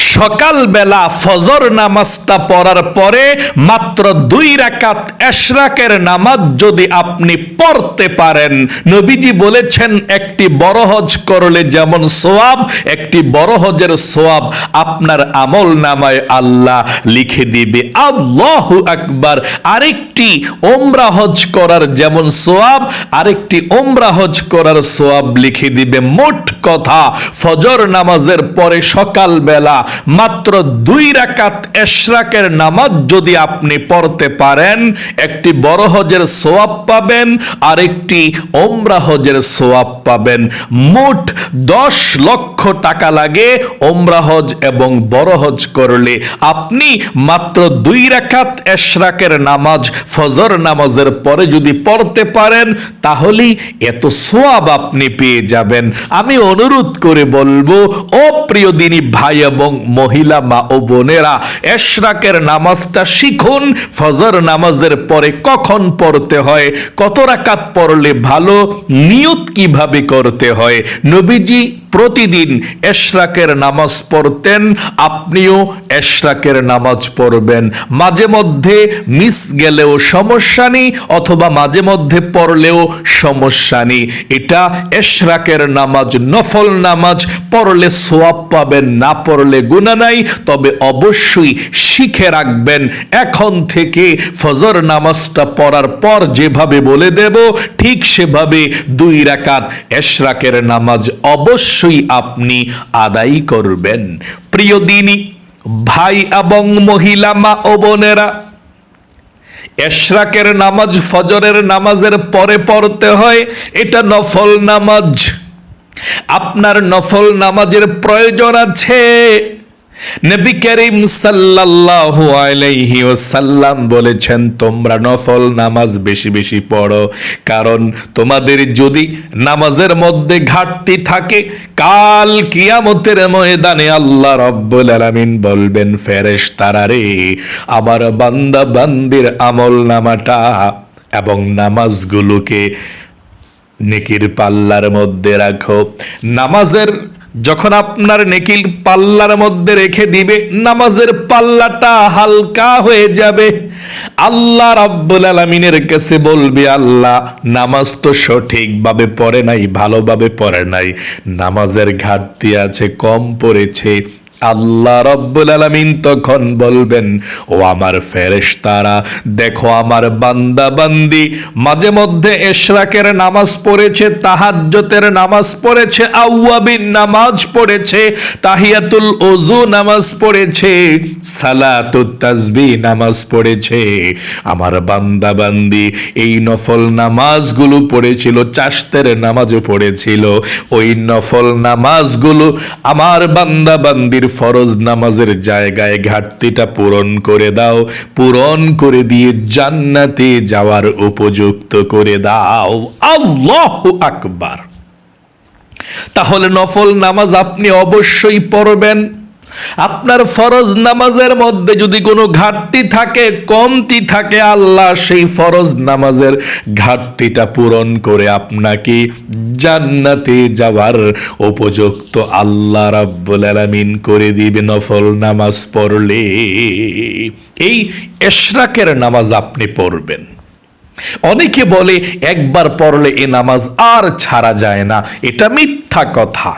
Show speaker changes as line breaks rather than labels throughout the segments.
সকালবেলা ফজর নামাজটা পড়ার পরে মাত্র 2 রাকাত ইশরাকের নামাজ যদি আপনি পড়তে পারেন, নবীজি বলেছেন একটি বড় হজ করলে যেমন সওয়াব, একটি বড় হজের সওয়াব আপনার আমল নামায় আল্লাহ লিখে দিবে। আল্লাহু আকবার। আরেকটি ওমরা হজ করার যেমন সওয়াব, আরেকটি ওমরা হজ করার সওয়াব লিখে দিবে। মোট কথা, ফজর নামাজের পরে সকালবেলা মাত্র 2 রাকাত ইশরাকের নামাজ যদি আপনি পড়তে পারেন, একটি বড় হজের সওয়াব পাবেন, আরেকটি ওমরা হজের সওয়াব পাবেন। মোট 10 লক্ষ টাকা লাগে ওমরা হজ এবং বড় হজ করলে। আপনি মাত্র 2 রাকাত ইশরাকের নামাজ ফজর নামাজের পরে যদি পড়তে পারেন, তাহলেই এত সওয়াব আপনি পেয়ে যাবেন। আমি অনুরোধ করে বলবো, ও প্রিয় দিনী ভাই এবং মহিলা মা ও বোনেরা, ইশরাকের নামাজটা শিখুন। ফজর নামাজের পরে কখন পড়তে হয়, কত রাকাত পড়লে ভালো, নিয়ত কিভাবে করতে হয়। নবীজি প্রতিদিন ইশরাকের নামাজ পড়তেন, আপনিও ইশরাকের নামাজ পড়বেন। মাঝে মধ্যে মিস গেলেও সমস্যা নেই, অথবা মাঝে মধ্যে পড়লেও সমস্যা নেই। এটা ইশরাকের নামাজ, নফল নামাজ, পড়লে সওয়াব পাবেন, না পড়লে গুনাহ নাই। তবে অবশ্যই শিখে রাখবেন, এখন থেকে ফজর নামাজটা পড়ার পর যেভাবে বলে দেব, ঠিক সেভাবে 2 রাকাত ইশরাকের নামাজ অবশ্যই আপনি আদায় করবেন। প্রিয় দিনী ভাই এবং মহিলা মা ও বোনেরা, ইশরাকের নামাজ ফজরের নামাজের পরে পড়তে হয়। এটা নফল নামাজ, আপনার নফল নামাজের প্রয়োজন আছে। নবী করিম সাল্লাল্লাহু আলাইহি ওয়াসাল্লাম বলেছেন, তোমরা নফল নামাজ বেশি বেশি পড়ো, কারণ তোমাদের যদি নামাজের মধ্যে ঘাটতি থাকে, কাল কিয়ামতের ময়দানে আল্লাহ রাব্বুল আলামিন বলবেন, ফেরেশতারা রে, আমার বান্দা বান্দির আমল নামাটা এবং নামাজগুলোকে নেকির পাল্লার মধ্যে রাখো। নামাজের যখন আপনার নেকির পাল্লার মধ্যে রেখে দিবে, নামাজের পাল্লাটা হালকা হয়ে যাবে। আল্লাহ রাব্বুল আলামিনের কাছে বলবে, আল্লাহ, নামাজ তো সঠিকভাবে পড়ে নাই, ভালোভাবে পড়ে নাই, নামাজের ঘাটতি আছে, কম পড়েছে। আল্লাহ রাব্বুল আলামিন তখন বলবেন, ও আমার ফেরেশতারা, দেখো আমার বান্দা বান্দি মাঝে মধ্যে ইশরাকের নামাজ পড়েছে, তাহাজ্জুদের নামাজ পড়েছে, আওয়াবিন নামাজ পড়েছে, তাহিয়াতুল ওযু নামাজ পড়েছে, সালাতুত তাসবিহ নামাজ পড়েছে। আমার বান্দা বান্দি এই নফল নামাজগুলো পড়েছিল, চাশতের নামাজও পড়েছিল। ওই নফল নামাজগুলো আমার বান্দা বান্দির ফরজ নামাজের জায়গায় ঘাটতিটা পূরণ করে দাও, পূরণ করে দিয়ে জান্নাতে যাওয়ার উপযুক্ত করে দাও। আল্লাহু আকবার। তাহলে নফল নামাজ আপনি অবশ্যই পড়বেন। আপনার ফরজ নামাজের মধ্যে যদি কোনো ঘাটতি থাকে, কমতি থাকে, আল্লাহ সেই ফরজ নামাজের ঘাটতিটা পূরণ করে আপনাকে জান্নাতে যাওয়ার উপযুক্ত আল্লাহ রাব্বুল আলামিন করে দিবে নফল নামাজ পড়লে। এই ইশরাকের নামাজ আপনি পড়বেন। অনেকে বলে একবার পড়লে এ নামাজ আর ছাড়া যায় না, এটা মিথ্যা কথা।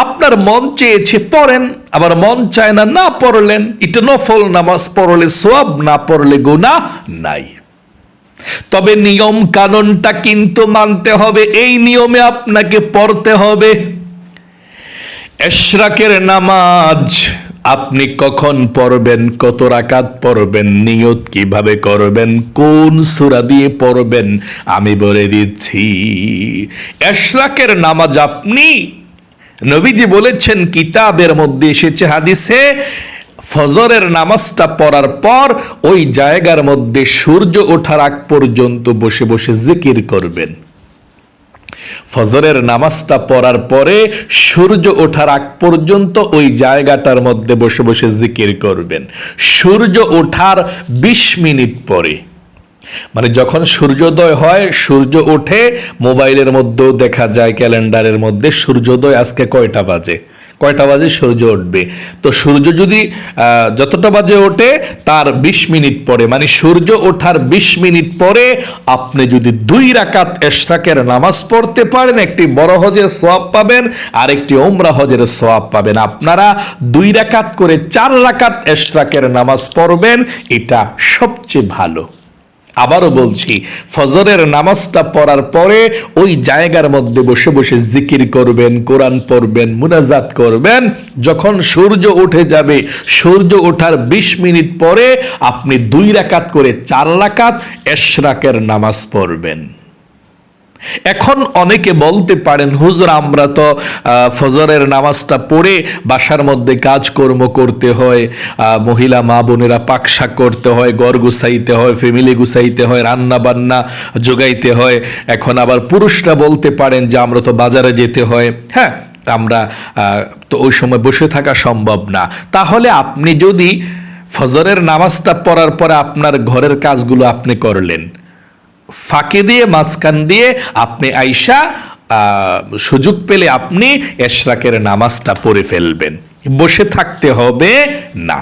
আপনার মন চেয়েছে পড়েন, আবার মন চায় না, না পড়লেন। এটা নফল নামাজ, পড়লে সওয়াব, না পড়লে গুনাহ নাই। তবে নিয়ম কানুনটা কিন্তু মানতে হবে, এই নিয়মে আপনাকে পড়তে হবে। ইশরাকের নামাজ আপনি কখন পড়বেন, কত রাকাত পড়বেন, নিয়ত কিভাবে করবেন, কোন সূরা দিয়ে পড়বেন, আমি বলে দিচ্ছি। ইশরাকের নামাজ আপনি, নবীজি বলেছেন, কিতাবের মধ্যে এসেছে, হাদিসে, ফজরের নামাজটা পড়ার পর ওই জায়গার মধ্যে সূর্য ওঠার আগ পর্যন্ত বসে বসে জিকির করবেন। ফজরের নামাজটা পড়ার পরে সূর্য ওঠার আগ পর্যন্ত ওই জায়গাটার মধ্যে বসে বসে জিকির করবেন। সূর্য ওঠার 20 মিনিট পরে, মানে যখন সূর্যোদয় হয়, সূর্য ওঠে, মোবাইলের মধ্যেও দেখা যায়, ক্যালেন্ডারের মধ্যে সূর্যোদয় আজকে কয়টা বাজে, কয়টা বাজে সূর্য উঠবে? তো সূর্য যদি যতটা বাজে ওঠে তার 20 মিনিট পরে, মানে সূর্য ওঠার 20 মিনিট পরে আপনি যদি 2 রাকাত ইশরাকের নামাজ পড়তে পারেন, একটি বড় হজের সওয়াব পাবেন আর একটি উমরা হজের সওয়াব পাবেন। আপনারা 2 রাকাত করে 4 রাকাত ইশরাকের নামাজ পড়বেন, এটা সবচেয়ে ভালো। আবারও বলছি, ফজরের নামাজটা পড়ার পরে ওই জায়গার মধ্যে বসে বসে জিকির করবেন, কোরআন পড়বেন, মুনাজাত করবেন। যখন সূর্য উঠে যাবে, সূর্য ওঠার 20 মিনিট পরে আপনি 2 রাকাত করে 4 রাকাত ইশরাকের নামাজ পড়বেন। এখন অনেকে বলতে পারেন, হুজুর আমরা তো ফজরের নামাজটা পড়ে বাসার মধ্যে কাজকর্ম করতে হয়, মহিলা মা বোনেরা পাকশাক করতে হয়, ঘর গুছাইতে হয়, ফ্যামিলি গুছাইতে হয়, রান্না বান্না জোগাইতে হয়। এখন আবার পুরুষরা বলতে পারেন যে আমরা তো বাজারে যেতে হয়, হ্যাঁ আমরা তো ওই সময় বসে থাকা সম্ভব না। তাহলে আপনি যদি ফজরের নামাজটা পড়ার পরে আপনার ঘরের কাজগুলো আপনি করলেন, ফাঁকে দিয়ে মাঝখান দিয়ে আপনি আইসা সুযোগ পেলে আপনি ইশরাকের নামাজটা পড়ে ফেলবেন, বসে থাকতে হবে না।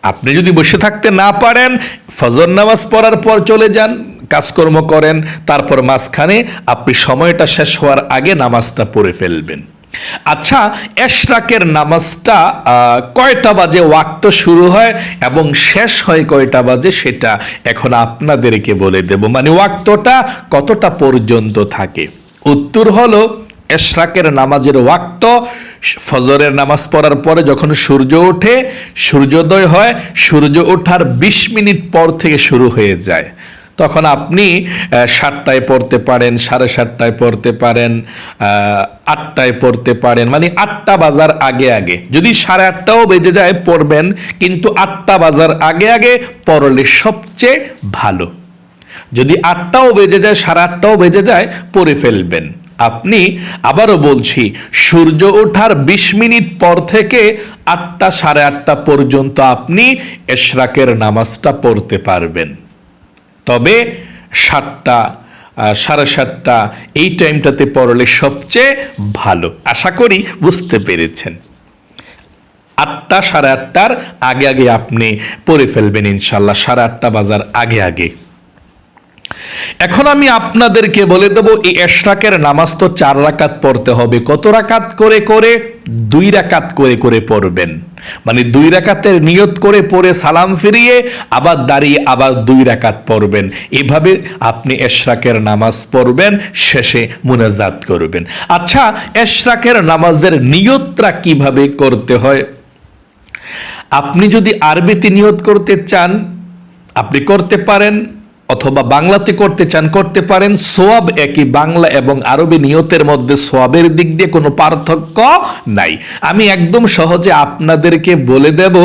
আপনি যদি বসে থাকতে না পারেন, ফজর নামাজ পড়ার পর চলে যান, কাজকর্ম করেন, তারপর মাঝখানে আপনি সময়টা শেষ হওয়ার আগে নামাজটা পড়ে ফেলবেন। আচ্ছা, ইশরাকের নামাজটা কয়টা বাজে ওয়াক্ত শুরু হয় এবং শেষ হয় কয়টা বাজে সেটা এখন আপনাদেরকে বলে দেব, মানে ওয়াক্তটা কতটা পর্যন্ত থাকে। উত্তর হলো, ইশরাকের নামাজের ওয়াক্ত ফজরের নামাজ পড়ার পরে যখন সূর্য ওঠে, সূর্যোদয় হয়, সূর্য ওঠার 20 মিনিট পর থেকে শুরু হয়ে যায়। তখন আপনি 7টায় পড়তে পারেন, 7:30টায় পড়তে পারেন, 8টায় পড়তে পারেন, মানে 8টা বাজার আগে আগে। যদি 8:30টাও বেজে যায় পড়বেন, কিন্তু 8টা বাজার আগে আগে পড়লে সবচেয়ে ভালো। যদি 8টাও বেজে যায়, 8:30টাও বেজে যায়, পড়ে ফেলবেন। আপনি, আবারও বলছি, সূর্য ওঠার 20 মিনিট পর থেকে 8টা 8:30টা পর্যন্ত আপনি ইশরাকের নামাজটা পড়তে পারবেন। তবে 7টা 7:30টা এই টাইমটাতে পড়লে সবচেয়ে ভালো। আশা করি বুঝতে পেরেছেন। 8টা 8:30টার আগে আগে আপনি পড়ে ফেলবেন ইনশাল্লাহ, 8:30 বাজার আগে আগে। এখন আমি আপনাদেরকে বলে দেব, এই ইশরাকের নামাজ তো 4 রাকাত পড়তে হবে। কত রাকাত করে করে? 2 রাকাত করে করে পড়বেন, মানে 2 রাকাতের নিয়ত করে পড়ে সালাম ফিরিয়ে আবার দাঁড়িয়ে আবার 2 রাকাত পড়বেন। এভাবে আপনি ইশরাকের নামাজ পড়বেন, শেষে মুনাজাত করবেন। আচ্ছা, ইশরাকের নামাজের নিয়তটা কিভাবে করতে হয়? আপনি যদি আরবিতে নিয়ত করতে চান আপনি করতে পারেন, অথবা বাংলাতে করতে চান করতে পারেন। সোয়াব একই, বাংলা এবং আরবি নিয়তের মধ্যে সোয়াবের দিক দিয়ে কোনো পার্থক্য নাই। আমি একদম সহজে আপনাদেরকে বলে দেব,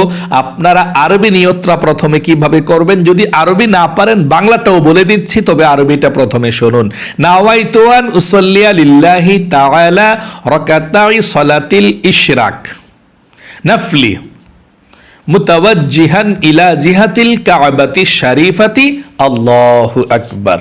আপনারা আরবি নিয়তটা প্রথমে কিভাবে করবেন। যদি আরবি না পারেন বাংলাটাও বলে দিচ্ছি, তবে আরবিটা প্রথমে শুনুন। নাওয়াইতু আন উসাল্লিয়া লিল্লাহি তাআলা রাকাতাই সালাতিল ইশরাক নাফলি মুতাওয়াজ্জিহান ইলা জিহাতিল কাবাতি শরীফাতি, আল্লাহু আকবার।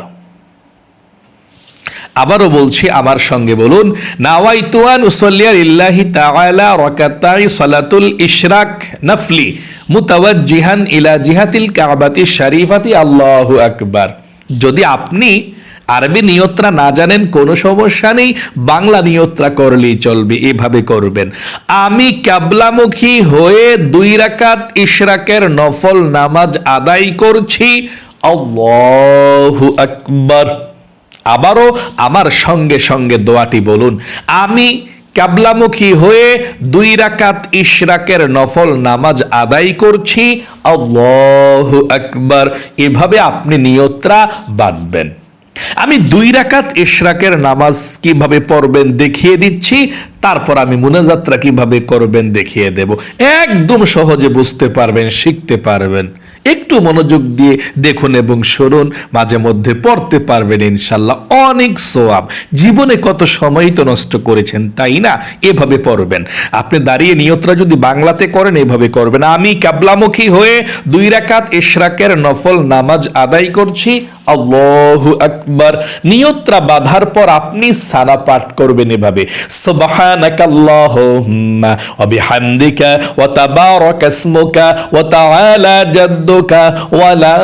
আবারও বলছি, আমার সঙ্গে বলুন, নাওয়াইতু আন উসাল্লিয়া লিল্লাহি তাআলা রাকাতাই সালাতুল ইশরাক নাফলি মুতাওয়াজ্জিহান ইলা জিহাতিল কাবাতি শরীফাতি, আল্লাহু আকবার। যদি আপনি আরবি নিয়তটা না জানেন কোনো সমস্যা নেই, বাংলা নিয়তটা করলেই চলবে। এভাবে করবেন, আমি কিবলামুখী হয়ে 2 রাকাত ইশরাকের নফল নামাজ আদায় করছি, আল্লাহু আকবার। আবারও আমার সঙ্গে সঙ্গে দোয়াটি বলুন, আমি কিবলামুখী হয়ে 2 রাকাত ইশরাকের নফল নামাজ আদায় করছি, আল্লাহু আকবার। এভাবে আপনি নিয়তটা বাঁধবেন। আমি 2 রাকাত ইশরাকের নামাজ কিভাবে পড়বেন দেখিয়ে দিচ্ছি, তারপর আমি মুনাজাতটা কিভাবে করবেন দেখিয়ে দেব। একদম সহজে বুঝতে পারবেন, শিখতে পারবেন। একটু মনোযোগ দিয়ে দেখুন এবং শুনুন, মাঝে মধ্যে পড়তে পারবেন ইনশাল্লাহ, অনেক সওয়াব। জীবনে কত সময় তো নষ্ট করেছেন, তাই না? এভাবে পড়বেন। আপনি দাঁড়িয়ে নিয়তরা যদি বাংলাতে করেন এভাবে করবেন, আমি কিবলামুখী হয়ে 2 রাকাত ইশরাকের নফল নামাজ আদায় করছি, আল্লাহু আকবার। নিয়তরা বাঁধার পর আপনি সানা পাঠ করবেন এভাবে, সুবহানাকাল্লাহুম্মা ওয়া বিহামদিকা ওয়া তাবারাকা ইসমুকা ওয়া তাআলা জাদ্দুকা ওয়া লা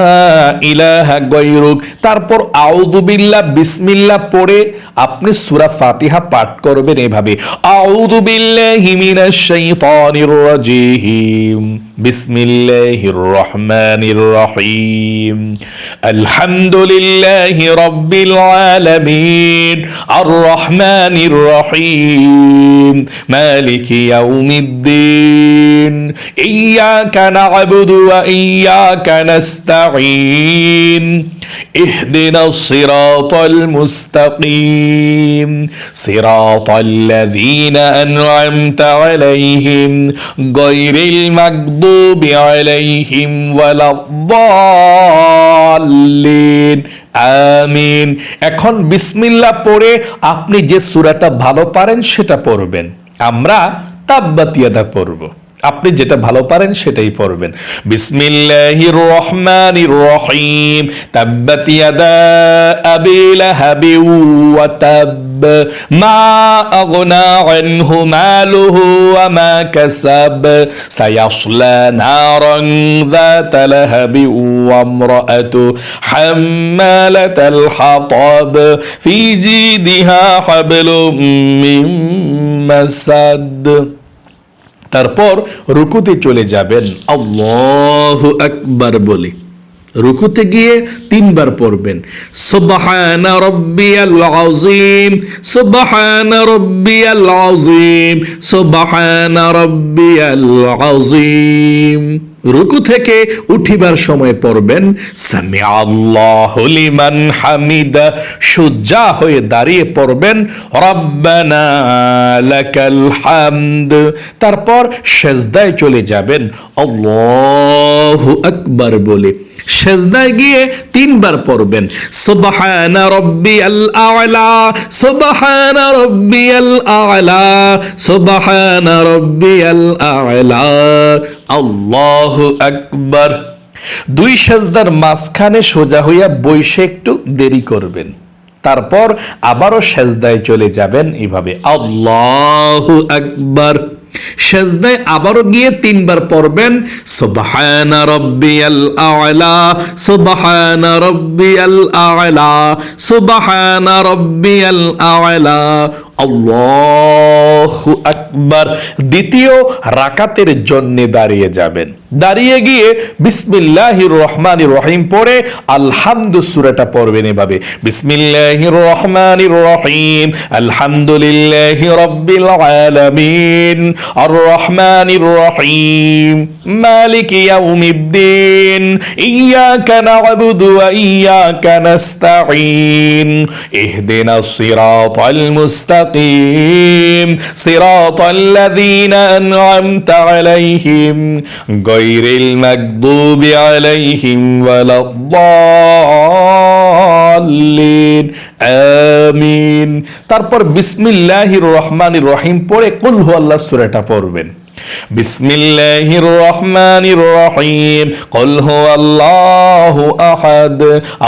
ইলাহা গায়রুক। তারপর আউযু বিল্লাহ বিসমিল্লাহ পড়ে আপনি সূরা ফাতিহা পাঠ করবেন এভাবে, আউযু বিল্লাহি মিনাশ শাইতানির রাজিম, বিসমিল্লাহির রহমানির রহিম, আলহামদুলিল্লাহি রাব্বিল আলামিন, আর রহমানির রহিম, মালিকি ইয়াউমিদ্দিন, ইয়্যাকা না'বুদু ওয়া ইয়্যাকা নাস্তাঈন, ইহদিনাস সিরাতাল মুস্তাকিম, সিরাতাল লাযীনা আন'আমতা আলাইহিম গায়রিল মাগদুবি আলাইহিম ওয়ালাদ-দাল্লিন, আমিন। এখন বিসমিল্লাহ পড়ে আপনি যে সূরাটা ভালো পারেন সেটা পড়বেন। আমরা তাব্বাত ইয়াদা পড়ব, আপনি যেটা ভালো পারেন সেটাই পড়বেন। বিসমিল্লাহির রহমানির রহিম, তাব্বাত ইয়াদা আবি লাহাবি ওয়া তাব, মা আগনা আনহু মালুহু ওয়া মা কাসাব, সায়াসলা নারান যাতা লাহাবি ওয়া ইমরাআতু হাম্মালাতাল হাতাব, ফি জিদিহা হাবলুম মিন মাসাদ। তারপর রুকুতে চলে যাবেন, আল্লাহু আকবার বলে রুকুতে গিয়ে 3 বার পড়বেন, সুবহানা রাব্বিয়াল আযীম, সুবহানা রাব্বিয়াল আযীম, সুবহানা রাব্বিয়াল আযীম। রুকু থেকে উঠিবার সময় পড়বেন, সামিআল্লাহু লিমান হামিদা, সোজা হয়ে দাঁড়িয়ে পড়বেন, রব্বানা লাকাল হামদ। তারপর সেজদায় চলে যাবেন, আল্লাহু আকবার বলে সেজদায় গিয়ে 3 বার পড়বেন, সুবহানা রাব্বিয়াল আ'লা, সুবহানা রাব্বিয়াল আ'লা, সুবহানা রাব্বিয়াল আ'লা, আল্লাহু আকবার। 2 সেজদার মাঝখানে সোজা হইয়া বইসে একটু দেরি করবেন, তারপর আবারও সেজদায় চলে যাবেন এভাবে, আল্লাহু আকবার। সেজদায় আবারও গিয়ে 3 বার পড়বেন, সুবহানা রাব্বিয়াল আ'লা, সুবহানা রাব্বিয়াল আ'লা, সুবহানা রাব্বিয়াল আ'লা, আল্লাহু আকবার। দ্বিতীয় রাকাতের জন্য দাঁড়িয়ে যাবেন, দাঁড়িয়ে গিয়ে বিসমিল্লাহির রহমানির রহিম পড়ে আলহামদু সূরাটা পড়বেন এভাবে, বিসমিল্লাহির রহমানির রহিম, আলহামদুলিল্লাহি রাব্বিল আলামিন, আর রহমানির রহিম, মালিকি ইয়াউমিদ্দিন, ইয়্যাকা না'বুদু ওয়া ইয়্যাকা নাস্তাঈন, ইহদিনাস সিরাতাল মুস্তাকিম, সিরাতাল লাযীনা আন'আমতা আলাইহিম গায়রিল মাগদুবি আলাইহিম ওয়ালাদ-দাল্লিন, আমিন। তারপর বিসমিল্লাহির রহমানির রহিম পড়ে কুল হুয়াল্লাহ সূরাটা পড়বেন, বিসমিল্লাহির রহমানির রহিম, কুল হুয়াল্লাহু আহাদ,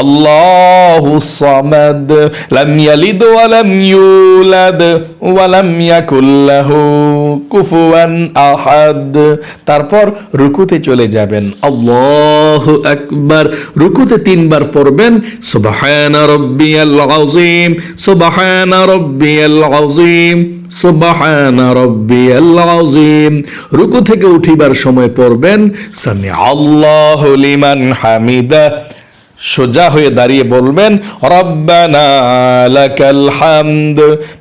আল্লাহুস সামাদ, লাম ইয়ালিদ ওয়া লাম ইউলাদ ওয়া লাম ইয়াকুল লাহু কুফুয়ান আহাদ। তারপর রুকুতে চলে যাবেন, আল্লাহু আকবার। রুকুতে 3 বার পড়বেন, সুবহানা রাব্বিয়াল আযীম, সুবহানা রাব্বিয়াল আযীম, সুবহানা রাব্বিয়াল আযীম। রুকু থেকে উঠিবার সময় পড়বেন, সামিআল্লাহু লিমান হামিদা, সোজা হয়ে দাঁড়িয়ে বলবেন, রব্বানা লাকাল হামদ।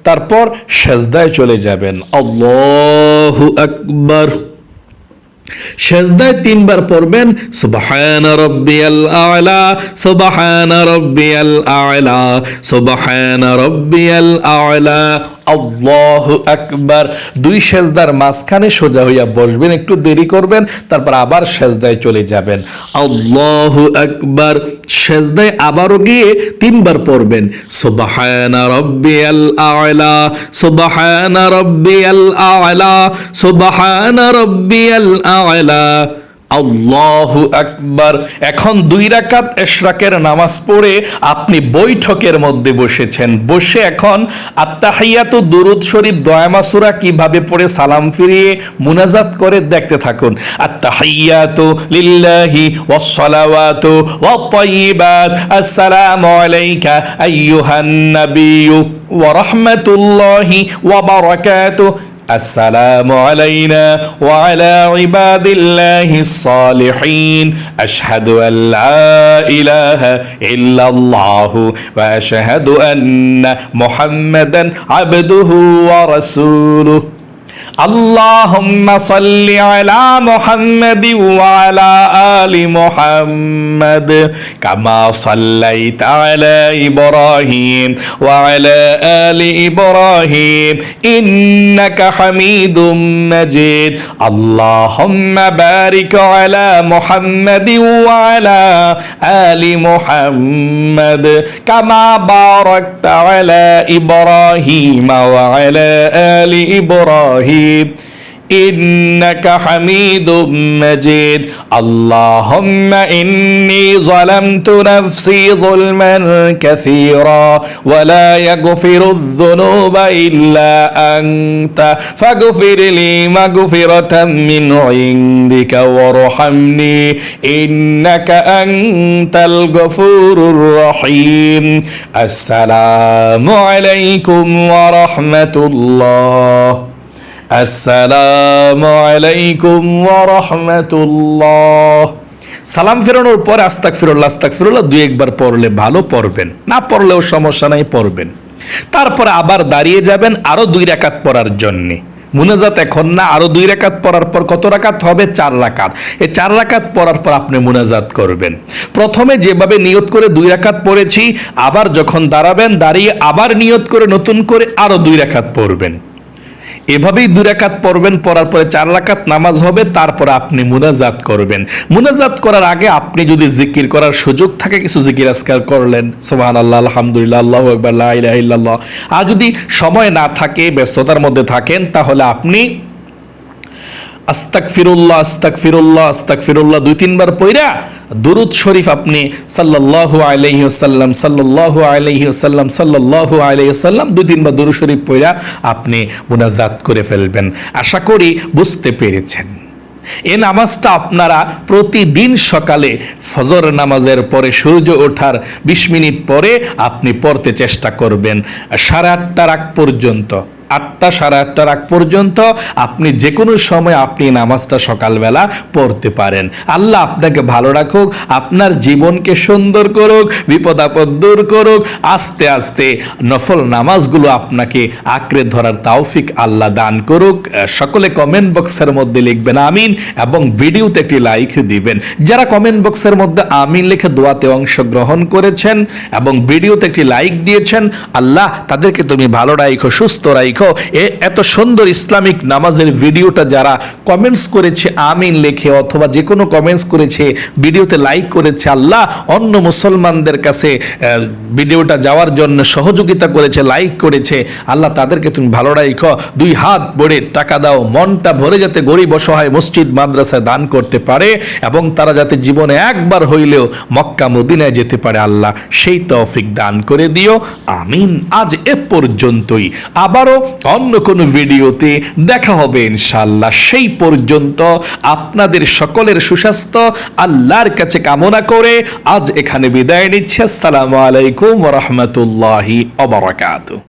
তারপর সেজদায় চলে যাবেন, আল্লাহু আকবার। সেজদায় 3 বার পড়বেন, সুবহানা রাব্বিয়াল আ'লা, সুবহানা রাব্বিয়াল আ'লা, সুবহানা রাব্বিয়াল আ'লা, আল্লাহু আকবার। 2 সেজদার মাঝখানে সোজা হইয়া বসবেন, একটু দেরি করবেন, তারপর আবার সেজদায় চলে যাবেন। আল্লাহু আকবার। সেজদায় আবারও গিয়ে 3 বার পড়বেন সুবহানা রাব্বিয়াল আ'লা, সুবহানা রাব্বিয়াল আ'লা, সুবহানা রাব্বিয়াল আ'লা। আল্লাহু আকবার। এখন 2 রাকাত ইশরাকের নামাজ পড়ে আপনি বৈঠকের মধ্যে বসেছেন। বসে এখন আত্তাহিয়াতু, দুরুদ শরীফ, দোয়া মাসুরা কিভাবে পড়ে সালাম ফিরিয়ে মুনাজাত করে দেখতে থাকুন। আত্তাহিয়াতু লিল্লাহি ওয়াস সালাওয়াতু ওয়াত তাইয়্যিবাত, আসসালামু আলাইকা আইয়ুহান নাবিয়্যু ওয়া রাহমাতুল্লাহি ওয়া বারাকাতুহু, আসসালামু আলাইনা ওয়া আলা ইবাদিল্লাহিস সালিহিন, আশহাদু আল্লা ইলাহা ইল্লাল্লাহু ওয়া আশহাদু আন্না মুহাম্মাদান আবদুহু ওয়া রাসূলুহু। আল্লাহুম্মা সাল্লি আলা মুহাম্মাদিন ওয়া আলা আলি মুহাম্মাদ কামা সাল্লাইতা আলা ইব্রাহিম ওয়া আলা আলি ইব্রাহিম ইন্নাকা হামিদুম মাজিদ। আল্লাহুম্মা বারিক আলা মুহাম্মাদিন ওয়া আলা আলি মুহাম্মাদ কামা বারাকতা আলা ইব্রাহিম ওয়া আলা আলি ইব্রাহিম إنك حميد مجيد. اللهم إني ظلمت نفسي ظلما كثيرا ولا يغفر الذنوب إلا أنت فاغفر لي مغفرة من عندك وارحمني إنك أنت الغفور الرحيم. السلام عليكم ورحمة الله. আসসালামু আলাইকুম ওয়া রাহমাতুল্লাহ। সালাম ফেরানোর পরে আস্তাগফিরুল্লাহ আস্তাগফিরুল্লাহ 2-1 বার পড়লে ভালো, পড়বেন, না পড়লেও সমস্যা নাই, পড়বেন। তারপরে আবার দাঁড়িয়ে যাবেন আরো 2 রাকাত পড়ার জন্য। মুনাজাত এখন না, আরো 2 রাকাত পড়ার পর কত রাকাত হবে? 4 রাকাত। এই 4 রাকাত পড়ার পর আপনি মুনাজাত করবেন। প্রথমে যেভাবে নিয়ত করে 2 রাকাত পড়েছি, আবার যখন দাঁড়াবেন, দাঁড়িয়ে আবার নিয়ত করে নতুন করে আরো 2 রাকাত পড়বেন। এভাবেই 2 রাকাত পড়বেন, পড়ার পরে 4 রাকাত নামাজ হবে, তারপর আপনি মুনাজাত করবেন। মুনাজাত করার আগে আপনি যদি জিকির করার সুযোগ থাকে কিছু জিকির আজকার করলেন, সুবহানাল্লাহ, আলহামদুলিল্লাহ, আল্লাহু আকবার, লা ইলাহা ইল্লাল্লাহ। আর যদি সময় না থাকে, ব্যস্ততার মধ্যে থাকেন, তাহলে আপনি আস্তাগফিরুল্লাহ আস্তাগফিরুল্লাহ আস্তাগফিরুল্লাহ 2-3 বার পড়া দুরূদ শরীফ আপনি সাল্লাল্লাহু আলাইহি ওয়াসাল্লাম সাল্লাল্লাহু আলাইহি ওয়াসাল্লাম সাল্লাল্লাহু আলাইহি ওয়াসাল্লাম 2-3 বার দুরূদ শরীফ পড়া আপনি মুনাজাত করে ফেলবেন। আশা করি বুঝতে পেরেছেন। এই নামাজটা আপনারা প্রতিদিন সকালে ফজর নামাজের পরে সূর্য ওঠার 20 মিনিট পরে আপনি পড়তে চেষ্টা করবেন 8:30 আগ পর্যন্ত। 8টা 8:30 আগ পর্যন্ত আপনি যে কোনো সময় আপনি নামাজটা সকালবেলা পড়তে পারেন। আল্লাহ আপনাকে ভালো রাখুক, আপনার জীবনকে সুন্দর করুক, বিপদ আপদ দূর করুক। আস্তে আস্তে নফল নামাজগুলো আপনাকে আঁকড়ে ধরার তৌফিক আল্লাহ দান করুক। সকলে কমেন্ট বক্সের মধ্যে লিখবেন আমিন এবং ভিডিওতে একটি লাইক দিবেন। যারা কমেন্ট বক্সের মধ্যে আমিন লিখে দোয়াতে অংশগ্রহণ করেছেন এবং ভিডিওতে একটি লাইক দিয়েছেন, আল্লাহ তাদেরকে তুমি ভালো রাখো, সুস্থ রাখো। এত সুন্দর ইসলামিক নামাজের ভিডিওটা যারা কমেন্টস করেছে আমিন লিখে, অথবা যে কোনো কমেন্টস করেছে, ভিডিওতে লাইক করেছে, আল্লাহ অন্য মুসলমানদের কাছে ভিডিওটা যাওয়ার জন্য সহযোগিতা করেছে, লাইক করেছে, আল্লাহ তাদেরকে তুমি ভালো রাখো। 2 হাত ভরে টাকা দাও, মনটা ভরে যাতে গরিব অসহায় মসজিদ মাদ্রাসায় দান করতে পারে এবং তারা যাতে জীবনে একবার হইলেও মক্কা মদিনায় যেতে পারে, আল্লাহ সেই তৌফিক দান করে দিও, আমিন। আজ এ পর্যন্তই, আবারও অন্য কোনো ভিডিওতে দেখা হবে ইনশাআল্লাহ। সেই পর্যন্ত আপনাদের সকলের সুস্বাস্থ্য আল্লাহর কাছে কামনা করে আজ এখানে বিদায় নিচ্ছি। আসসালামু আলাইকুম ওয়া রাহমাতুল্লাহি ওয়া বারাকাতুহু।